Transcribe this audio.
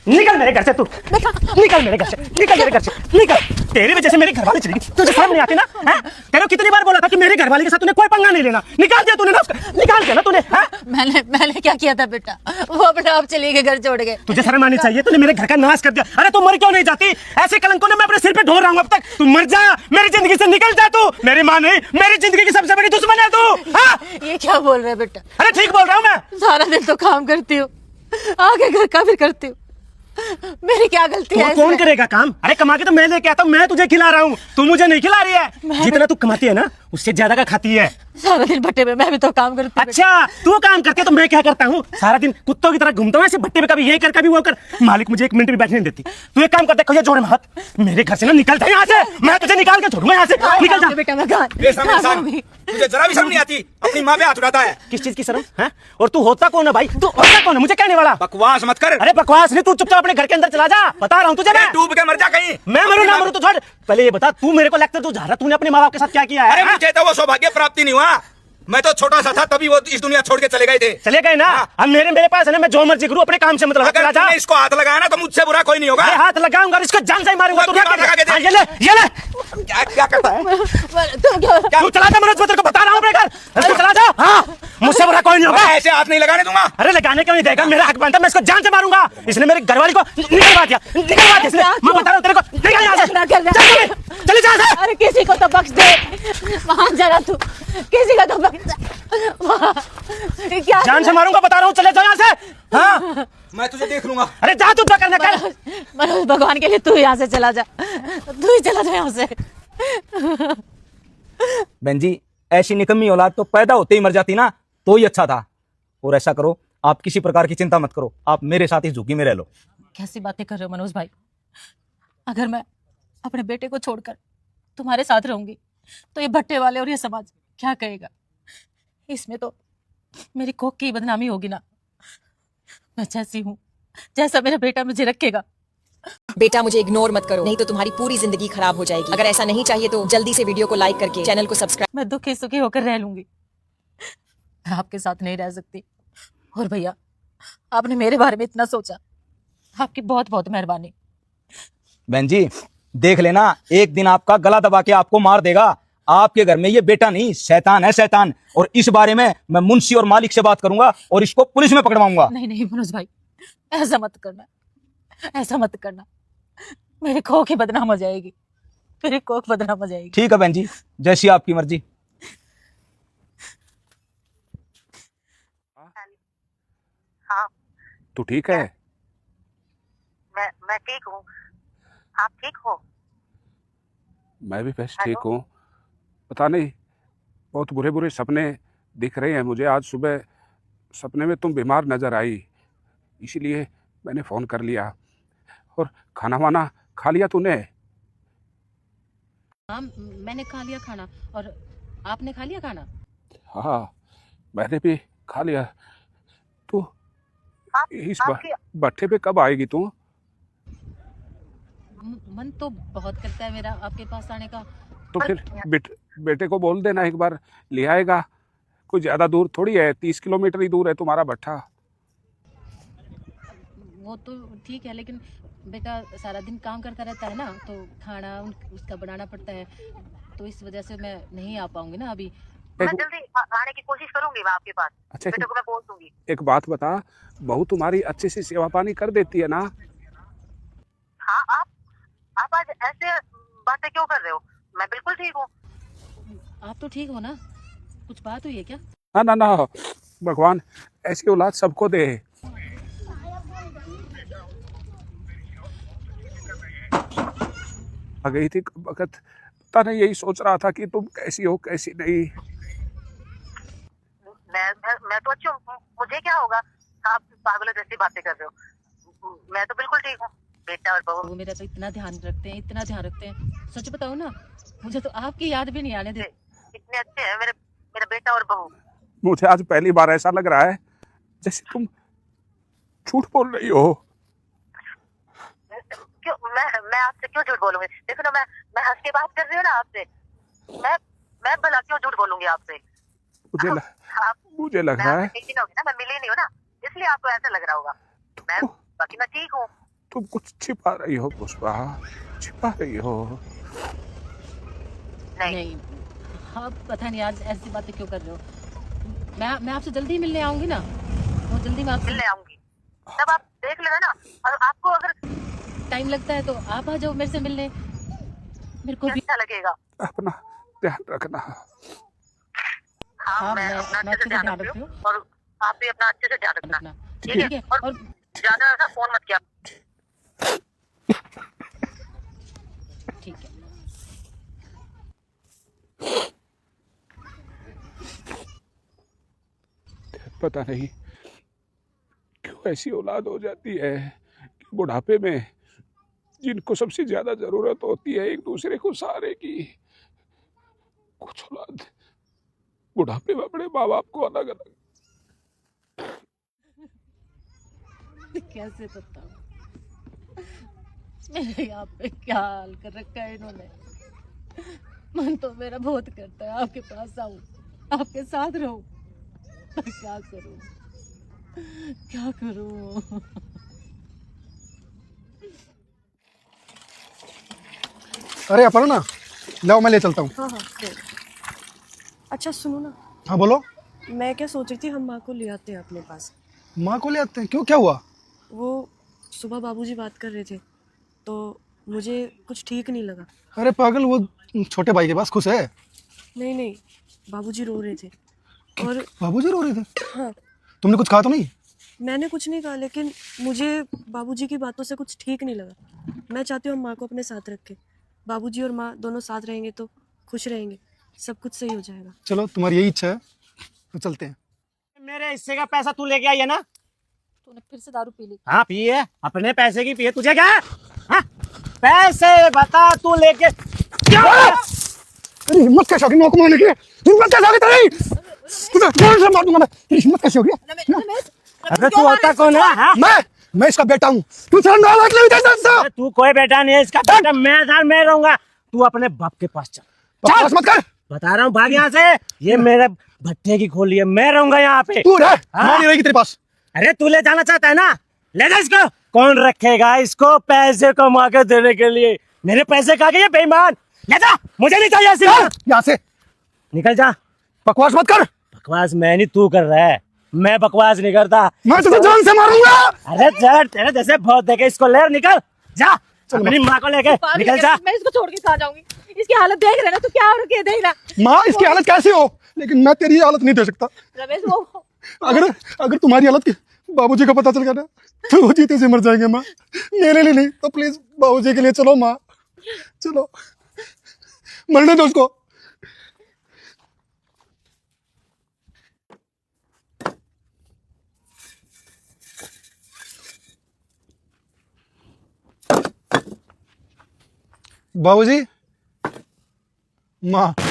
निकल मेरे घर से तू, निकल मेरे घर से, निकल मेरे घर से, निकल। तेरी वजह से मेरी घरवाली चली गई, तुझे समझ नहीं आती ना? तेरे को कितनी बार बोला था कि मेरी घरवाली के साथ तूने कोई पंगा नहीं लेना, निकाल दिया तूने ना, निकाल दिया ना तूने। मैंने क्या किया था बेटा? वो अपने आप चले गए, घर छोड़ गए। तुझे शर्म आनी चाहिए, तूने मेरे घर का नाश कर दिया। अरे तू मर क्यों नहीं जाती? ऐसे कलंकों ने मैं अपने सिर पे ढो रहा हूँ अब तक। तू मर जा, मेरी जिंदगी से निकल जा तू। मेरी माँ नहीं, मेरी जिंदगी की सबसे बड़ी दुश्मन है तू। ये क्या बोल रहे हैं बेटा? अरे ठीक बोल रहा हूँ मैं। सारा दिन तो काम करती हूँ, आगे घर का भी करती हूँ, मेरी क्या गलती है? कौन करेगा काम? अरे कमा के तो मैं लेके आता हूँ, मैं तुझे खिला रहा हूँ, तू मुझे नहीं खिला रही है। जितना तू कमाती है ना, उससे ज्यादा का खाती है। सारा दिन भट्टे में मैं भी तो काम करती हूँ। अच्छा, तू काम करती है तो मैं क्या करता हूँ? सारा दिन कुत्तों की तरह घूमता हूँ ऐसे भट्टे में, कभी ये कर कभी वो कर। मालिक मुझे एक मिनट भी बैठने नहीं देती। तू एक काम कर, देखो ये जोड़े हाथ, मेरे घर से ना निकल जा यहाँ से, मैं तुझे निकाल के छोड़ूंगा यहाँ से। निकल जा बेटा, मैं तुझे जरा भी शर्म नहीं आती? अपनी माँ पे हाथ उठाता है। किस चीज की शर्म है? और तू होता कौन है भाई? तू होता कौन है मुझे कहने वाला? बकवास मत कर। अरे बकवास नहीं, तू चुपचाप अपने घर के अंदर चला जा, बता रहा हूँ तुझे मैं। डूब के मर जा कहीं। मैं मरूं ना मरूं तो छोड़, पहले ये बता, तू मेरे को लेक्चर तू जा रहा, तूने अपने माँ बाप के साथ क्या किया है? अरे मुझे तो वो सौभाग्य प्राप्ति नहीं हुआ, मैं तो छोटा सा था तभी वो इस दुनिया छोड़ के चले गए थे। चले गए ना? अब मेरे पास है ना, मैं जो मर्जी करूं, अपने काम से मतलब। अगर तूने इसको हाथ लगाया ना तो मुझसे बुरा कोई नहीं होगा। मैं हाथ लगाऊंगा, इसको जान से ही मारूंगा। तू ये ले, ये ले। क्या करता है? तू चला जा मनोज, मैं तेरे को बता रहा हूँ अपने घर। तू चला जा। हाँ, मुझसे बुरा कोई नहीं होगा। ऐसे हाथ नहीं लगाने दूंगा। अरे लगाने क्यों नहीं देगा? मेरा हक बनता है, मैं इसको जान से मारूंगा। इसने मेरी घरवाली को निकलवा दिया, निकलवा दिया इसने। मैं बता रहा हूँ तेरे को, निकल यहाँ से, चले जा। अरे किसी को तो बख्श दे, वहां जरा तू, किसी का तो बख्श दे। क्या जान से मारूंगा, बता रहा हूँ, चले जा यहाँ से। हाँ, मैं तुझे देख लूंगा। अरे जा, तू क्या करना कर। मनोज, भगवान के लिए तू यहाँ से चला जा, तू ही चला जा यहाँ से। बहन जी, ऐसी निकम्मी औलाद तो पैदा होते ही मर जाती ना तो ही अच्छा था। और ऐसा करो, आप किसी प्रकार की चिंता मत करो, आप मेरे साथ इस झुग्गी में रह लो। कैसी बातें कर रहे हो मनोज भाई? अगर मैं अपने बेटे को छोड़कर तुम्हारे साथ रहूंगी तो ये भट्टे वाले और ये समाज क्या कहेगा? इसमें तो मेरी कोख की बदनामी होगी ना। मैं जैसी हूँ, जैसा मेरा बेटा मुझे रखेगा। बेटा मुझे इग्नोर मत करो, नहीं तो तुम्हारी पूरी जिंदगी खराब हो जाएगी। अगर ऐसा नहीं चाहिए तो जल्दी से वीडियो को लाइक करके चैनल को सब्सक्राइब। मैं दुखी सुखी होकर रह लूंगी, मैं आपके साथ नहीं रह सकती। और भैया, आपने मेरे बारे में इतना सोचा, आपकी बहुत बहुत मेहरबानी। बहन जी देख लेना, एक दिन आपका गला दबा के आपको मार देगा। आपके घर में ये बेटा नहीं, शैतान है, शैतान। और इस बारे में मैं मुंशी और मालिक से बात करूंगा और इसको पुलिस में पकड़वाऊंगा। नहीं नहीं मनोज भाई, ऐसा मत करना, ऐसा मत करना। मेरे कोख ही बदनाम हो जाएगी, मेरी कोख बदनाम हो जाएगी। ठीक है बहन जी, जैसी आपकी मर्जी। हाँ, तू ठीक है? मैं ठीक हूँ, आप ठीक हो? मैं भी बस ठीक हूँ। पता नहीं, बहुत बुरे बुरे सपने दिख रहे हैं मुझे। आज सुबह सपने में तुम बीमार नजर आई, इसीलिए मैंने फ़ोन कर लिया। और खाना वाना खा लिया तूने? हाँ, मैंने खा लिया खाना। और आपने खा लिया खाना? हाँ, मैंने भी खा लिया। तू इस भट्टे पे कब आएगी तू? मन तो बहुत करता है मेरा आपके पास आने का। तो फिर बेटे को बोल देना, एक बार ले आएगा। कोई ज़्यादा दूर थोड़ी है, 30 किलोमीटर ही दूर है तुम्हारा भट्टा। वो तो ठीक है, लेकिन बेटा सारा दिन काम करता रहता है ना, तो खाना उसका बनाना पड़ता है, तो इस वजह से मैं नहीं आ पाऊंगी ना अभी। मैं जल्दी आने की कोशिश करूंगी, मैं आपके पास। अच्छा, बेटे को मैं बोल दूंगी। एक बात बता, बहू तुम्हारी अच्छे से सेवा पानी कर देती है ना? हाँ, आप आज ऐसे बातें क्यों कर रहे हो? मैं बिल्कुल ठीक हूँ। आप तो ठीक हो ना? कुछ बात हुई है क्या? ना ना ना, भगवान ऐसी औलाद सबको दे। आ गई थी वक्त, पता नहीं, यही सोच रहा था कि तुम कैसी हो कैसी नहीं। मैं तो अच्छी हूँ, मुझे क्या होगा? आप पागलों जैसी बातें कर रहे हो। मैं तो बिल्कुल ठीक हूँ। बेटा और बहू, वो मेरा तो इतना ध्यान रखते हैं, इतना ध्यान रखते हैं। सच बताओ ना, मुझे तो आपकी याद भी नहीं आने देते। इतने अच्छे हैं मेरा बेटा और बहू। मुझे आज पहली बार ऐसा लग रहा है जैसे तुम झूठ बोल रही हो। क्यों? मैं आपसे क्यों झूठ बोलूंगी? देखो ना, मैं हंस के बात कर रही हूँ ना आपसे। मैं भला क्यों झूठ बोलूंगी आपसे? मुझे लग रहा है एक दिन होगी ना, मैं मिली नहीं हूँ ना, इसलिए आपको ऐसा लग रहा होगा। बाकी मैं ठीक हूँ। तुम कुछ छिपा रही हो पुष्पा, छिपा रही हो। नहीं, आप पता नहीं आज ऐसी बातें क्यों कर रहे हो। मैं आपसे जल्दी मिलने आऊंगी ना, बहुत जल्दी मैं आपसे मिलने आऊंगी, तब आप देख लेना ना। और आपको अगर टाइम लगता है तो आप आ जाओ मेरे से मिलने, मेरे को भी। अच्छा लगेगा। अपना ध्यान रखना। हाँ, मैं अपना अच्छे से ध्यान रख रही हूँ और आप भी अपना अच्छे से ध्यान रखना। रखना। ठीक है, और ज्यादा ऐसा फोन मत किया। ठीक है। पता नहीं क्यों ऐसी औलाद हो जाती है कि बुढ़ापे में जिनको सबसे ज्यादा जरूरत होती है एक दूसरे को सहारे की, कुछ औलाद बुढ़ापे में अपने माँ बाप को अलग अलग। कैसे बताऊं मेरे यहाँ पे क्या हाल कर रखा है इन्होंने। मन तो मेरा बहुत करता है आपके पास आऊं, आपके साथ रहूं, पर क्या करूं, क्या करूं। अरे अपर्णा, लाओ मैं ले चलता हूँ। हाँ हाँ फिर। अच्छा सुनो ना, हाँ बोलो। मैं क्या सोच रही थी, हम माँ को ले आते हैं अपने पास। माँ को ले आते हैं? क्यों, क्या हुआ? वो सुबह बाबूजी बात कर रहे थे तो मुझे कुछ ठीक नहीं लगा। अरे पागल, वो छोटे भाई के पास खुश है। नहीं नहीं, बाबूजी रो रहे थे। और बाबूजी रो रहे थे? हाँ, तुमने कुछ कहा तो नहीं? मैंने कुछ नहीं कहा, लेकिन मुझे बाबूजी की बातों से कुछ ठीक नहीं लगा। मैं चाहती हूँ हम माँ को अपने साथ रखें। बाबूजी और माँ दोनों साथ रहेंगे तो खुश रहेंगे, सब कुछ सही हो जाएगा। चलो, तुम्हारी यही इच्छा है तो चलते हैं। मेरे हिस्से का पैसा तू लेके आई है ना? तूने फिर से दारू पी ली? हाँ पी है, अपने पैसे की पी है। तुझे क्या है? हाँ? पैसे बता तू लेके क्या? अरे हिम्मत कैसे होगी नौकरी मारने की? हिम्मत कैसे होगी तेरी? तुझे जान से मार दूंगा मैं। तेरी हिम्मत कैसे होगी? अबे तू होता कौन है? हाँ? मैं इसका बेटा हूँ। तू चल ना बात ले जा। अरे तू कोई बेटा नहीं है इसका, बेटा मैं रहूंगा। तू अपने बाप के पास चल। बकवास मत कर। बता रहा हूँ, भाग यहाँ से। ये मेरे भट्टे की खोली है, मैं रहूंगा यहाँ पे। तू रह, हाँ? माँ नहीं रहेगी तेरे पास। अरे तू ले जाना चाहता है ना, ले जा इसको। कौन रखेगा इसको पैसे कमा के देने के लिए? मेरे पैसे खा गए बेईमान। ले जा, मुझे नहीं चाहिए ऐसे। यहाँ से निकल जा। बकवास मत कर। बकवास मैं नहीं, तू कर रहा है। मैं बकवास नहीं करता। मैं तुझे जान से मारूंगा। अरे चल, तेरे जैसे बहुत देखे, इसको ले निकल जा। अपनी माँ को लेके निकल जा। मैं इसको छोड़ के कहाँ जाऊंगी? इसकी हालत देख रहे ना, तो क्या हो रखी है, देख रहा। माँ इसकी हालत कैसी हो, लेकिन मैं तेरी हालत नहीं दे सकता। रमेश वो अगर तुम्हारी हालत की बाबूजी को पता चल गया ना तो वो जीते से मर जाएंगे माँ। मेरे लिए नहीं तो प्लीज बाबूजी के लिए चलो माँ, चलो, मरने दो उसको। बाबूजी, माँ।